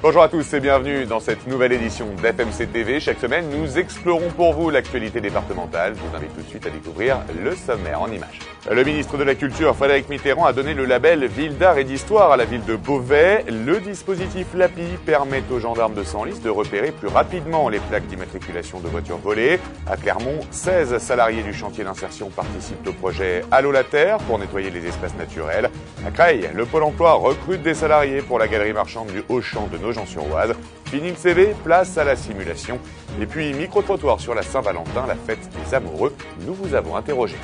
Bonjour à tous et bienvenue dans cette nouvelle édition d'FMC TV. Chaque semaine, nous explorons pour vous l'actualité départementale. Je vous invite tout de suite à découvrir le sommaire en images. Le ministre de la Culture, Frédéric Mitterrand, a donné le label Ville d'art et d'histoire à la ville de Beauvais. Le dispositif LAPI permet aux gendarmes de Senlis de repérer plus rapidement les plaques d'immatriculation de voitures volées. À Clermont, 16 salariés du chantier d'insertion participent au projet Allô la Terre pour nettoyer les espaces naturels. À Creil, le Pôle emploi recrute des salariés pour la galerie marchande du Auchan de Nogent-sur-Oise. Fini le CV, place à la simulation. Et puis, micro-trottoir sur la Saint-Valentin, la fête des amoureux. Nous vous avons interrogé.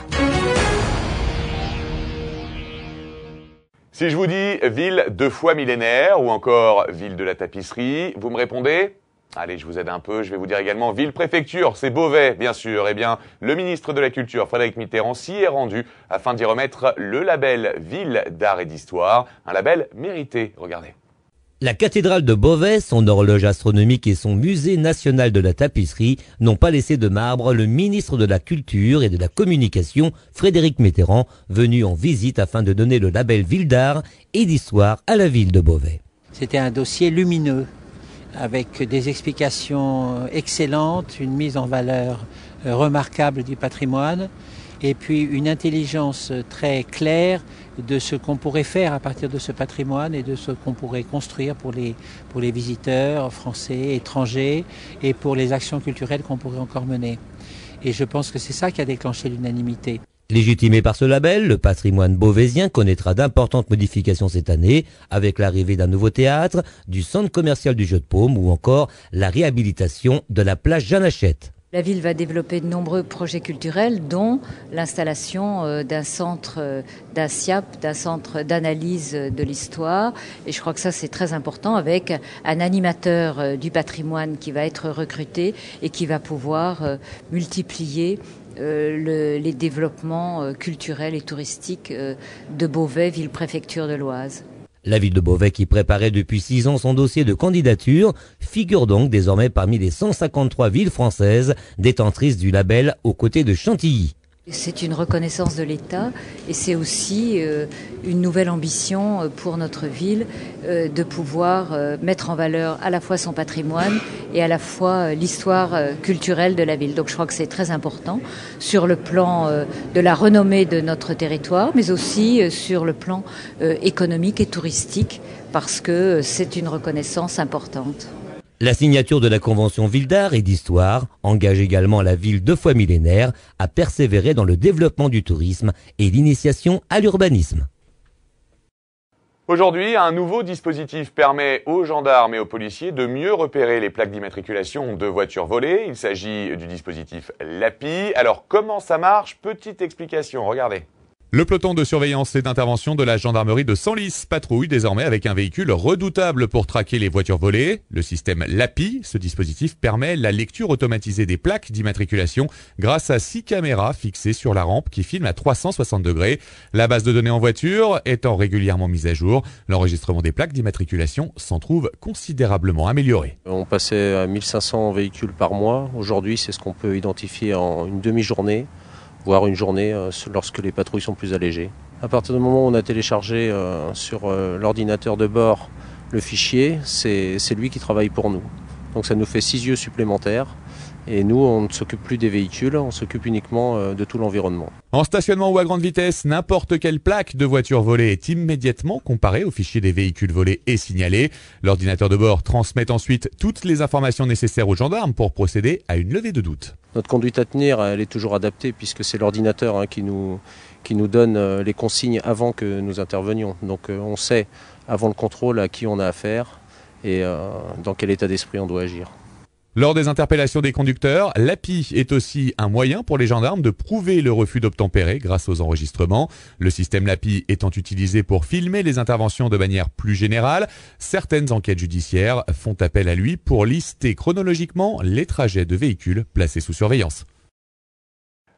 Si je vous dis ville 2 fois millénaire ou encore ville de la tapisserie, vous me répondez ? Allez, je vous aide un peu, je vais vous dire également ville-préfecture, c'est Beauvais, bien sûr. Eh bien, le ministre de la Culture, Frédéric Mitterrand, s'y est rendu afin d'y remettre le label Ville d'art et d'histoire, un label mérité. Regardez. La cathédrale de Beauvais, son horloge astronomique et son musée national de la tapisserie n'ont pas laissé de marbre le ministre de la Culture et de la Communication, Frédéric Mitterrand, venu en visite afin de donner le label Ville d'art et d'histoire à la ville de Beauvais. C'était un dossier lumineux, avec des explications excellentes, une mise en valeur remarquable du patrimoine, et puis une intelligence très claire de ce qu'on pourrait faire à partir de ce patrimoine et de ce qu'on pourrait construire pour les visiteurs français, étrangers, et pour les actions culturelles qu'on pourrait encore mener. Et je pense que c'est ça qui a déclenché l'unanimité. Légitimé par ce label, le patrimoine beauvaisien connaîtra d'importantes modifications cette année, avec l'arrivée d'un nouveau théâtre, du centre commercial du Jeu de Paume ou encore la réhabilitation de la plage Jeanne Hachette. La ville va développer de nombreux projets culturels, dont l'installation d'un centre d'un SIAP, d'un centre d'analyse de l'histoire. Et je crois que ça, c'est très important, avec un animateur du patrimoine qui va être recruté et qui va pouvoir multiplier les développements culturels et touristiques de Beauvais, ville-préfecture de l'Oise. La ville de Beauvais, qui préparait depuis 6 ans son dossier de candidature, figure donc désormais parmi les 153 villes françaises détentrices du label aux côtés de Chantilly. C'est une reconnaissance de l'État et c'est aussi une nouvelle ambition pour notre ville de pouvoir mettre en valeur à la fois son patrimoine et à la fois l'histoire culturelle de la ville. Donc je crois que c'est très important sur le plan de la renommée de notre territoire, mais aussi sur le plan économique et touristique, parce que c'est une reconnaissance importante. La signature de la convention Ville d'art et d'histoire engage également la ville 2 fois millénaire à persévérer dans le développement du tourisme et l'initiation à l'urbanisme. Aujourd'hui, un nouveau dispositif permet aux gendarmes et aux policiers de mieux repérer les plaques d'immatriculation de voitures volées. Il s'agit du dispositif LAPI. Alors comment ça marche? Petite explication, regardez. Le peloton de surveillance et d'intervention de la gendarmerie de Senlis patrouille désormais avec un véhicule redoutable pour traquer les voitures volées. Le système LAPI, ce dispositif permet la lecture automatisée des plaques d'immatriculation grâce à 6 caméras fixées sur la rampe qui filment à 360 degrés. La base de données en voiture étant régulièrement mise à jour, l'enregistrement des plaques d'immatriculation s'en trouve considérablement amélioré. On passait à 1500 véhicules par mois. Aujourd'hui, c'est ce qu'on peut identifier en une demi-journée, voire une journée lorsque les patrouilles sont plus allégées. À partir du moment où on a téléchargé sur l'ordinateur de bord le fichier, c'est lui qui travaille pour nous. Donc ça nous fait 6 yeux supplémentaires. Et nous, on ne s'occupe plus des véhicules, on s'occupe uniquement de tout l'environnement. En stationnement ou à grande vitesse, n'importe quelle plaque de voiture volée est immédiatement comparée au fichier des véhicules volés et signalée. L'ordinateur de bord transmet ensuite toutes les informations nécessaires aux gendarmes pour procéder à une levée de doute. Notre conduite à tenir, elle est toujours adaptée puisque c'est l'ordinateur qui nous donne les consignes avant que nous intervenions. Donc on sait avant le contrôle à qui on a affaire et dans quel état d'esprit on doit agir. Lors des interpellations des conducteurs, l'API est aussi un moyen pour les gendarmes de prouver le refus d'obtempérer grâce aux enregistrements. Le système LAPI étant utilisé pour filmer les interventions de manière plus générale, certaines enquêtes judiciaires font appel à lui pour lister chronologiquement les trajets de véhicules placés sous surveillance.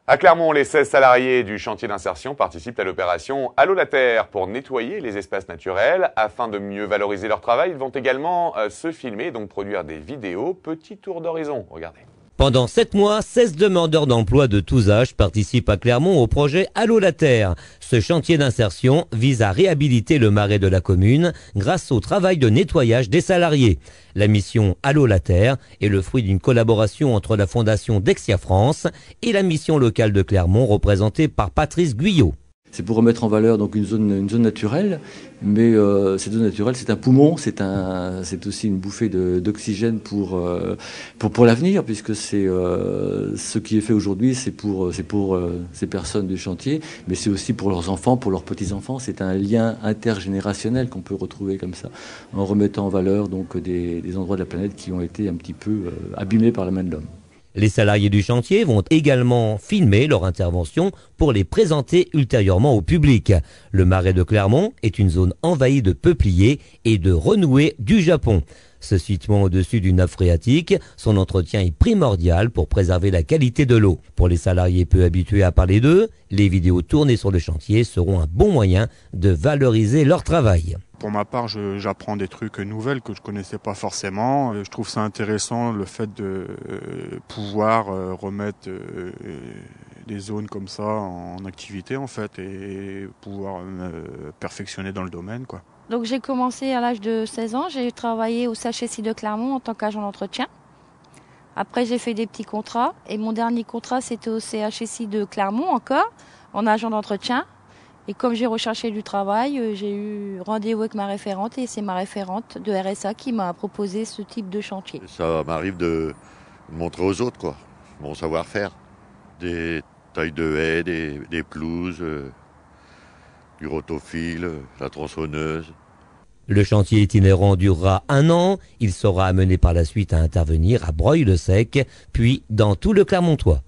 À Clermont, les 16 salariés du chantier d'insertion participent à l'opération Allô la Terre pour nettoyer les espaces naturels. Afin de mieux valoriser leur travail, ils vont également se filmer, donc produire des vidéos. Petit tour d'horizon, regardez. Pendant 7 mois, 16 demandeurs d'emploi de tous âges participent à Clermont au projet Allô la Terre. Ce chantier d'insertion vise à réhabiliter le marais de la commune grâce au travail de nettoyage des salariés. La mission Allô la Terre est le fruit d'une collaboration entre la fondation Dexia France et la mission locale de Clermont représentée par Patrice Guyot. C'est pour remettre en valeur donc une zone naturelle, mais cette zone naturelle, c'est un poumon, c'est aussi une bouffée d'oxygène pour l'avenir, puisque c'est ce qui est fait aujourd'hui, c'est pour ces personnes du chantier, mais c'est aussi pour leurs enfants, pour leurs petits-enfants. C'est un lien intergénérationnel qu'on peut retrouver comme ça, en remettant en valeur donc des endroits de la planète qui ont été un petit peu abîmés par la main de l'homme. Les salariés du chantier vont également filmer leur intervention pour les présenter ultérieurement au public. Le marais de Clermont est une zone envahie de peupliers et de renouées du Japon. Se situant au-dessus d'une nappe phréatique, son entretien est primordial pour préserver la qualité de l'eau. Pour les salariés peu habitués à parler d'eux, les vidéos tournées sur le chantier seront un bon moyen de valoriser leur travail. Pour ma part, j'apprends des trucs nouvelles que je connaissais pas forcément. Je trouve ça intéressant le fait de pouvoir remettre des zones comme ça en activité en fait et pouvoir me perfectionner dans le domaine, quoi. Donc j'ai commencé à l'âge de 16 ans, j'ai travaillé au CHSI de Clermont en tant qu'agent d'entretien. Après j'ai fait des petits contrats et mon dernier contrat c'était au CHSI de Clermont encore, en agent d'entretien. Et comme j'ai recherché du travail, j'ai eu rendez-vous avec ma référente et c'est ma référente de RSA qui m'a proposé ce type de chantier. Ça m'arrive de montrer aux autres mon savoir-faire. Des tailles de haies, des pelouses, du rotofil, la tronçonneuse. Le chantier itinérant durera 1 an. Il sera amené par la suite à intervenir à Broglie-le-Sec, puis dans tout le Clermontois.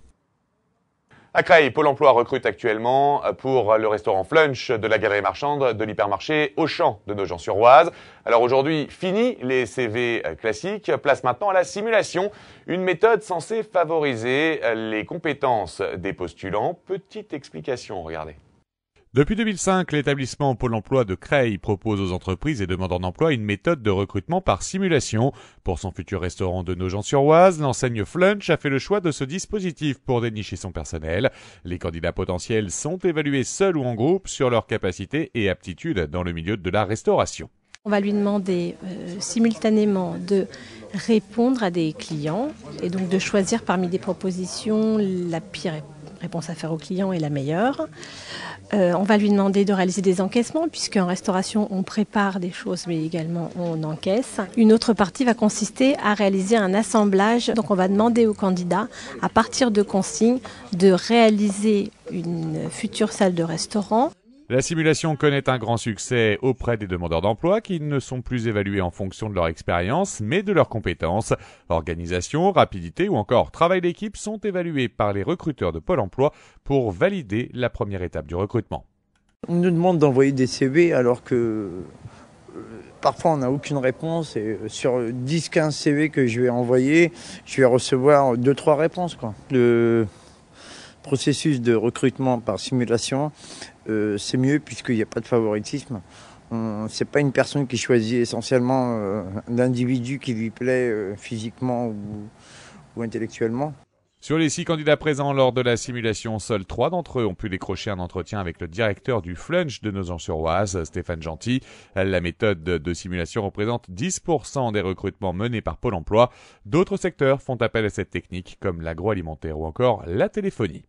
À Creil, Pôle emploi recrute actuellement pour le restaurant Flunch de la galerie marchande de l'hypermarché Auchan de Nogent-sur-Oise. Alors aujourd'hui, fini les CV classiques, place maintenant à la simulation, une méthode censée favoriser les compétences des postulants. Petite explication, regardez. Depuis 2005, l'établissement Pôle emploi de Creil propose aux entreprises et demandeurs d'emploi une méthode de recrutement par simulation. Pour son futur restaurant de Nogent-sur-Oise, l'enseigne Flunch a fait le choix de ce dispositif pour dénicher son personnel. Les candidats potentiels sont évalués seuls ou en groupe sur leurs capacités et aptitudes dans le milieu de la restauration. On va lui demander simultanément de répondre à des clients et donc de choisir parmi des propositions la pire réponse à faire au client est la meilleure. On va lui demander de réaliser des encaissements, puisqu'en restauration, on prépare des choses, mais également on encaisse. Une autre partie va consister à réaliser un assemblage. Donc on va demander au candidat, à partir de consignes, de réaliser une future salle de restaurant. La simulation connaît un grand succès auprès des demandeurs d'emploi qui ne sont plus évalués en fonction de leur expérience, mais de leurs compétences. Organisation, rapidité ou encore travail d'équipe sont évalués par les recruteurs de Pôle emploi pour valider la première étape du recrutement. On nous demande d'envoyer des CV alors que parfois on n'a aucune réponse et sur 10-15 CV que je vais envoyer, je vais recevoir 2-3 réponses, quoi. Le processus de recrutement par simulation, c'est mieux puisqu'il n'y a pas de favoritisme. C'est pas une personne qui choisit essentiellement l'individu qui lui plaît physiquement ou intellectuellement. Sur les 6 candidats présents lors de la simulation, seuls 3 d'entre eux ont pu décrocher un entretien avec le directeur du Flunch de Nogent-sur-Oise, Stéphane Gentil. La méthode de simulation représente 10% des recrutements menés par Pôle emploi. D'autres secteurs font appel à cette technique, comme l'agroalimentaire ou encore la téléphonie.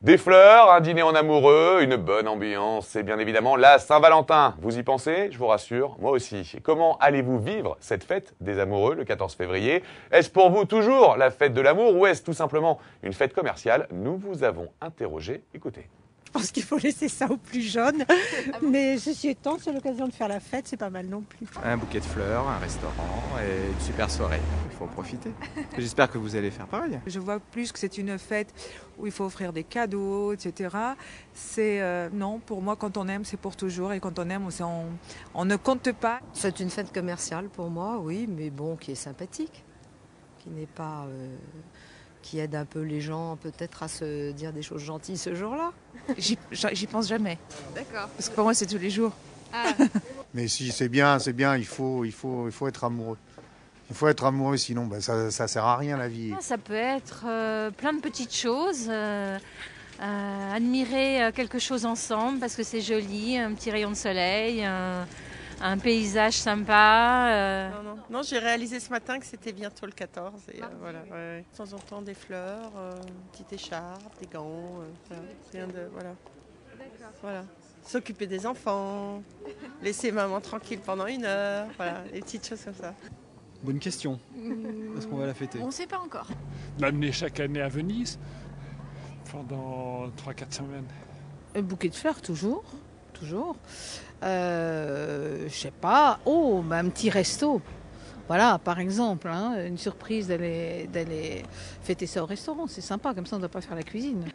Des fleurs, un dîner en amoureux, une bonne ambiance, c'est bien évidemment la Saint-Valentin. Vous y pensez? Je vous rassure, moi aussi. Comment allez-vous vivre cette fête des amoureux le 14 février? Est-ce pour vous toujours la fête de l'amour ou est-ce tout simplement une fête commerciale? Nous vous avons interrogé, écoutez. Je pense qu'il faut laisser ça aux plus jeunes, mais ceci étant, c'est l'occasion de faire la fête, c'est pas mal non plus. Un bouquet de fleurs, un restaurant et une super soirée, il faut en profiter. J'espère que vous allez faire pareil. Je vois plus que c'est une fête où il faut offrir des cadeaux, etc. Non, pour moi, quand on aime, c'est pour toujours et quand on aime, on ne compte pas. C'est une fête commerciale pour moi, oui, mais bon, qui est sympathique, qui n'est pas... qui aide un peu les gens peut-être à se dire des choses gentilles ce jour-là. J'y pense jamais. D'accord. Parce que pour moi, c'est tous les jours. Mais si c'est bien, il faut être amoureux. Il faut être amoureux, sinon ça sert à rien la vie. Ça peut être plein de petites choses. Admirer quelque chose ensemble parce que c'est joli, un petit rayon de soleil, un paysage sympa. Non, j'ai réalisé ce matin que c'était bientôt le 14. Et, voilà, ouais. De temps en temps des fleurs, une petite écharpe, des gants, rien de voilà. Voilà. S'occuper des enfants, laisser maman tranquille pendant 1 heure, voilà, des petites choses comme ça. Bonne question. Est-ce qu'on va la fêter? On ne sait pas encore. L'amener chaque année à Venise pendant 3-4 semaines. Un bouquet de fleurs, toujours. Je sais pas. Oh, un petit resto. Voilà, par exemple, hein, une surprise d'aller fêter ça au restaurant. C'est sympa, comme ça on ne doit pas faire la cuisine.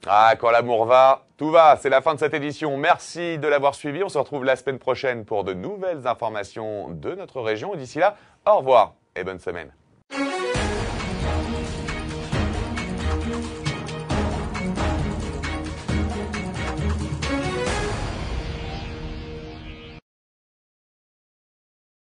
Ah, quand l'amour va, tout va. C'est la fin de cette édition. Merci de l'avoir suivi. On se retrouve la semaine prochaine pour de nouvelles informations de notre région. Et d'ici là, au revoir et bonne semaine.